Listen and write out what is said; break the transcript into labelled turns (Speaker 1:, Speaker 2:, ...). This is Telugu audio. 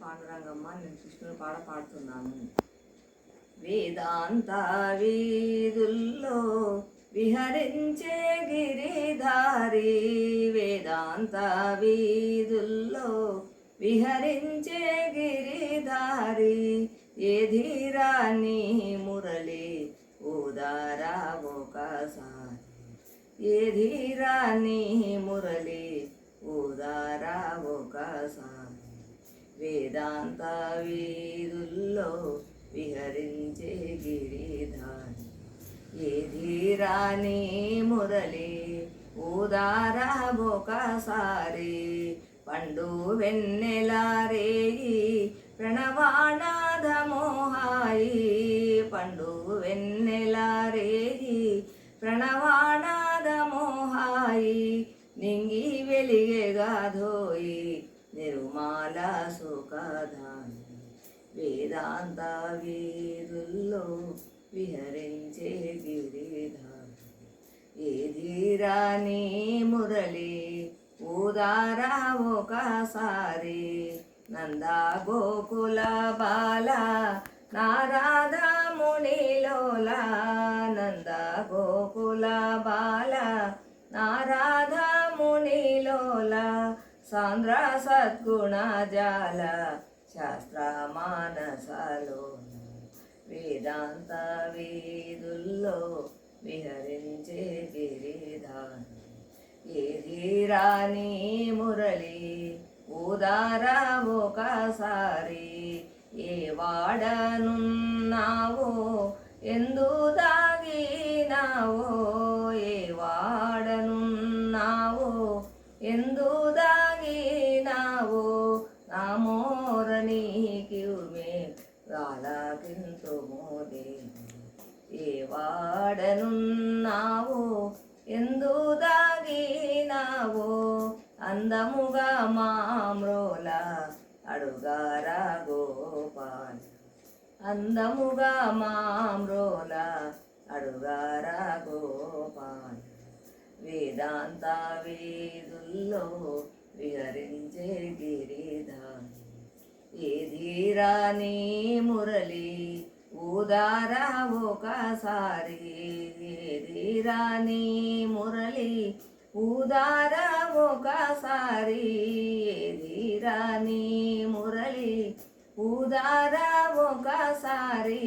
Speaker 1: పాండురంగమ్మ. నేను కృష్ణుని పాడుతున్నాను. వేదాంత వీధుల్లో విహరించే గిరిధారి, వేదాంత వీధుల్లో విహరించే గిరిధారి, ఏధిరా నీ మురళి ఊదారా ఒకసారి, ఏధిరా నీ మురళి ఊదారా ఒకసారి, వేదాంత వీధుల్లో విహరించే గిరిధారి, ఏధిరా నీ మురళి ఊదారా ఒకసారి, పండు వెన్నెలారేయి ప్రణవానాదమోహాయి, పండు వెన్నెలారేయి ప్రణవానాదమోహాయి, నింగి వెలిగెగాధోయి నిర్మాల సుఖదాయి, వేదాంత వీధుల్లో విహరించే గిరిధారి, ఏధిరా నీ మురళి ఊదారా ఒకసారి, నందా గోకుల బాల నారాధా మునిలోల, నందా గోకుల బాల నారాధా మునిలోల, సాంద్ర సద్గుణ జాల శాస్త్ర మానసలోల, వేదాంత వీధుల్లో విహరించే గిరిధారి, ఏధిరా నీ మురళి ఊదారా ఒకసారి, ఏ వాడనున్నావో ఎందు దాగినావో, ఏ వాడనున్నావో ఎందు దాగినావో, నా మోరనీకి మే రాలకింతుమో దేవి, ఏ వాడనున్నావో ఎందు దాగినావో, అందముగా మామ్రోల అడుగారా గోపాల, అందముగా మామ్రోల అడుగారా గోపాల, వేదాంత వీధుల్లో విహరించే గిరిధారి, ఏధిరా నీ మురళి ఊదారా ఒకసారి, ఏధిరా నీ మురళి ఊదారా ఒకసారి, ఏధిరా నీ మురళి ఊదారా ఒకసారి.